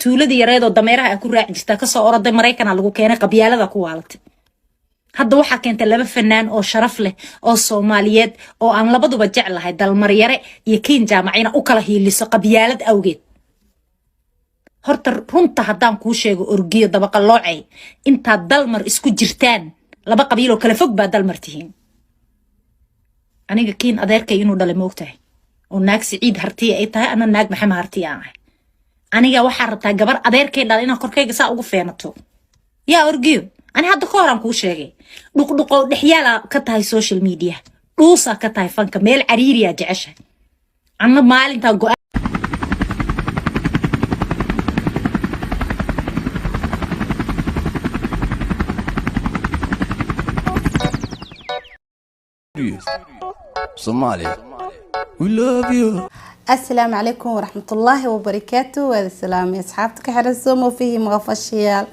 tuuladii yareed oo dameeraha ay ku raaci jirta ka soo oraday Mareykanka lagu keenay qabyaalada ku waalatay hadda waxa keentay laba fanaan oo sharaf leh oo Soomaaliyeed oo aan labaduba jeclahay dalmar yare iyo kiin jaamacina u kala hiiliso qabyaalad awgeed horta runta haddaan kuu sheego orgiyo dabaqa loocay inta dalmar isku jirtaan laba qabiil oo kala fog baa dalmar tihiin aniga kiin adeerkay inuu dhalay moogtahay oo naag Siciid Hartiye ay tahay ana naag Maxamed Hartiye ah aniga waxa rabtaa gabar adeerkay dhalay inaan korkayga saa ugu feenato yaa orgiyo ani hadda ka horan kuu sheegay dhuqdhuqo dhexyaala ka tahay social media dhuusa ka tahay fanka meel cariiriya jeceshay anna maalinta go'aan Somalia, we love you. السلام عليكم ورحمة الله وبركاته. وهذا السلام يا أصحابتك حرسهم وفيه مغفشيال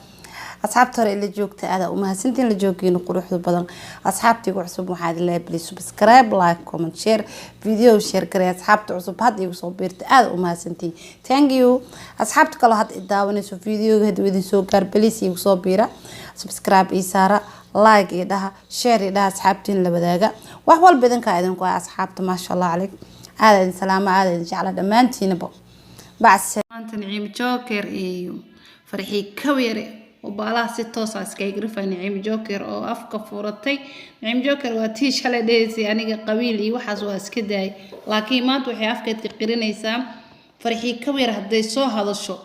أصحابتي اللي جوجت هذا وما سنتين اللي جوجين وقروح بدن أصحابتي وعصب محاد الله بلي سبسكرايب لايك كومنت شير فيديو شير كري أصحابتي عصب هذا يوصل بيرت هذا وما سنتين ثانك يو أصحابتك الله هاد إداوني سو فيديو هاد ودي سو كار بليس يوصل بيرا سبسكرايب إيسارة لايك إيدها شير إيدها أصحابتي اللي بداقة وحوال بدن كايدن كوا أصحابتي ما شاء الله عليك هذا سلامة هذا جعل دمانتي نبو بعد أنت نعيم جوكر إيو فرحي كويري وبالله ستوس عسكري قرفة نعيم جوكر أو أفكا فورتي نعيم جوكر واتيش على ديسي يعني قبيل إيو حزو أسكداي لكن ما توحي أفكا تقرين إيسام فرحي كوير هدي سو هذا الشو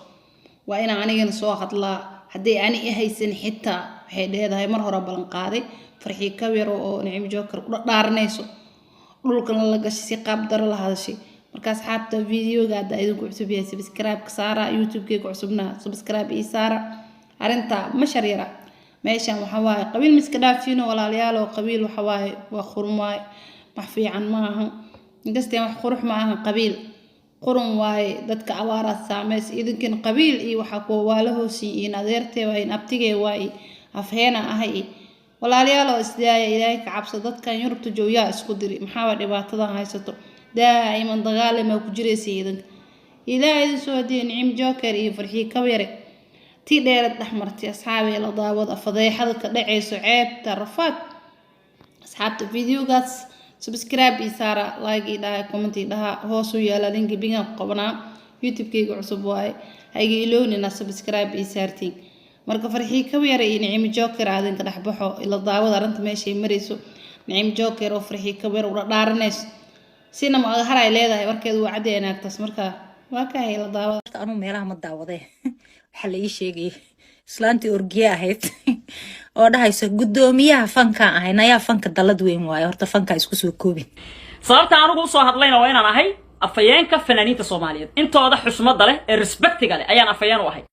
وإنا عني نسو هدلا هدي عني إيهيسن حتى هيدي هذا هاي مرهورة بلنقاضي فرحي كوير أو نعيم جوكر دارنيسو dhulkan la gashay si qaab daro la hadashay marka asxaabta videoga aad idinku cusub yahay subscribe ka saara youtube-keega cusubna subscribe ii saara arinta mashar yara meeshan waxa waaye qabiil miska dhaafino walaalayaal oo qabiil waxa waaye waa khurmaay wax fiican ma aha inkastoo wax qurux ma aha qabiil qurun waaye dadka awaara saameys idinkan qabiil iyo waxa ku waalahoosii in adeertay waa in abtigay waa afheena ahay walaalayaal oo isdaaya ilaahay ka cabso dadkan Yurubta jooyaa isku diri maxaa dhibaatada haysato daa'iman dagaal ma ku jiraysiin ilaahay soo diin Naciim Joker iyo farxii kaweere tii dheer dhaxmartay asxaabi la daawad fadeexada ka dhacayso ceebta rafaad asxaabta videogaas subscribe iyo saara like iyo comment iyo hoos u yaala link bigan qabnaa youtube-keega cusub waay hayga iloonina subscribe iyo saartiin marka farxii kaweere iyo Naciim Joker aadan ka dhaxbaxo ila daawada arrinta meeshay marayso Naciim Joker oo farxii kaweere u dhaaranayso sina ma aha ay leedahay warkeedu waa cadeyn agtaas marka waa ka hayla daawada anu meelaha ma daawaday waxa la ii sheegay islaantii orgiya ahayd oo dhahayso gudoomiyaha fanka ahayna yaa fanka dalad weyn waayo horta fanka isku soo koobin sababta aanu soo hadlayna waa inaan ahay afayeenka fanaaniinta Soomaaliyeed intooda xushmada leh ee respectiga leh ayaan afayeen u ahay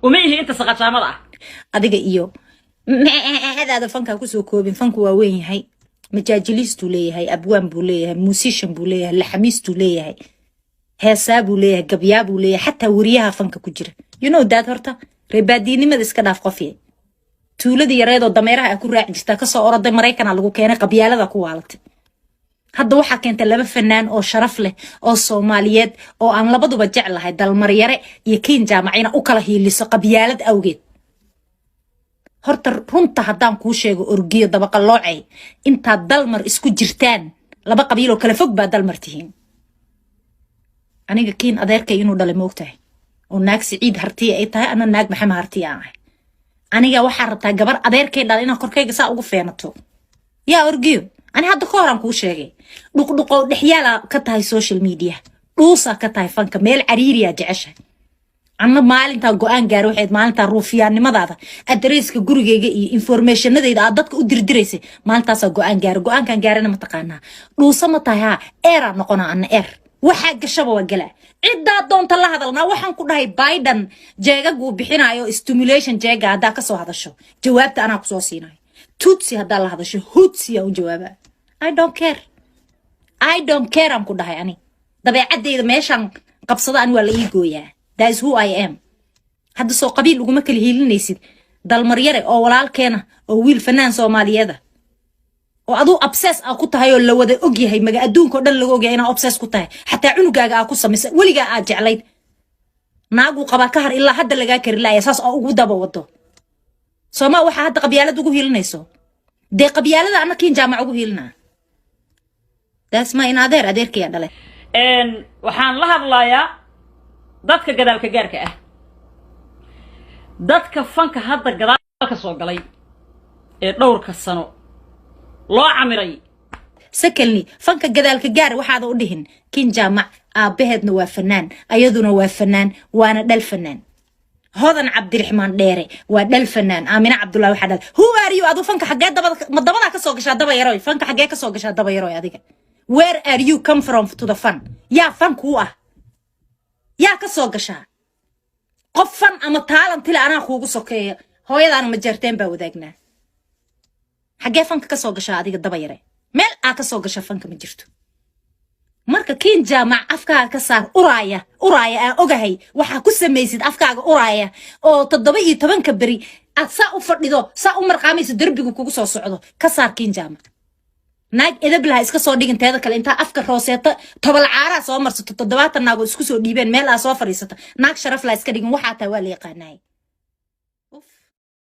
uma yihi inta saqajaamada ah adiga iyo hada fanka ku soo koobin fanku waa weyn yahay majaajilistu leeyahay abwaan buu leeyahay musician buu leeyahay laxamiistu leeyahay heesaa buu leeyahay gabyaa buu leeyahay xataa wariyaha fanka ku jira you know that horta reebaadiinimada iska dhaaf qofiye tuuladii yareed oo dameeraha ay ku raaci jirta ka soo oraday Mareykanka lagu keenay qabyaalada ku waalatay hadda waxa keentay laba fanaan oo sharaf leh oo Soomaaliyeed oo aan labaduba jeclahay dalmar yare iyo kiin jaamacina u kala hiiliso qabyaalad awgeed horta runta haddaan kuu sheego orgiyo dabaqa loocay inta dalmar isku jirtaan laba qabiil oo kala fog baa dalmar tihiin aniga kiin adeerkay inuu dhalay moogtahay oo naag Siciid Hartiye ay tahay ana naag Maxamed Hartiye ah aniga waxa rabtaa gabar adeerkay dhalay inaan korkayga saa ugu feenato yaa orgiyo ani hadda ka horan kuu sheegay dhuqdhuqo dhexyaala ka tahay social media dhuusa ka tahay fanka meel cariiriya jeceshay anna maalinta go'aan gaar waxayd maalinta ruufiyaannimadaada adreeska gurigeyga iyo informationadayda aad dadka u dirdireysay maalintaas go'aankan gaarana ma taqaanaa dhuusa ma tahay ha era noqona anna waxa gashaba waa gala cidda doonta la hadalna waxaan ku dhahay Biden jeegagu bixinayo stimulation jeega hada ka soo hadasho jawaabta ana ku soo siinayo tutsi hada la hadasho hutsi oo jawaaba I don't care am ku dhahay ani dabeecadeyda meeshan qabsada aan waa la ii gooyaa that is who I am hadda soo qabiil ugu ma kala hiilinaysid dalmar yare oo walaalkeena oo wiil fanaan Soomaaliyeed oo adu obsess ah ku tahay oo la wada og yahay maga adduunka oo dhan lagu og yahay inaa obsess ku tahay xataa cunugaaga ah ku sameysay waliga aad jeclayd naagu qaba ka har ilaa hadda laga kari laaya saas oo ugu daba wado Soma waxa hadda qabyaalad ugu hiilinayso de qabyaalada ana kiin jaamac ugu hiilna that's my adeerkaya dhalay waxaan la hadlayaa dadka gadaalka gaarka ah dadka fanka hadda gadaalka soo galay ee dhowrka sano loo camiray sakalni fanka gadaalka gaar waxaad u dhihin kiin jaamac aabaheedna waa fanaan ayaduna waa fanaan waana dhal fanaan hodan cabdiraxmaan dheere waa dhal fanaan aamina cabdullaahi waxa dhal who are you adu fanka xagee dabada ka soo gashaa daba yaroy fanka xagee ka soo gashaa daba yaroy adiga where are you come from to the fun ya fanku ya ka soo gashaa qof fan ama talent ila ana kuugu sokeeyo hooyadaan ma jarteen baa wadaagnaa xagee fanka ka soo gashaa adiga daba yaray meel aa ka soo gashaa fanka ma jirto marka kiin jaamac afkaaga ka saar uraaya aan ogahay waxa ku sameeysid afkaaga uraaya oo 17 bari aad saa u fadhido saa u marqaamayso darbigu kugu soo socdo ka saar kiin jaamac naag edablaha iska soo dhiginteeda kale inta afka rooseeta tobol caara soo marsato 70 naago isku soo dhiibeen meel aa soo fariisata naag sharaf la iska dhigin waxa taa waa la yaqaanay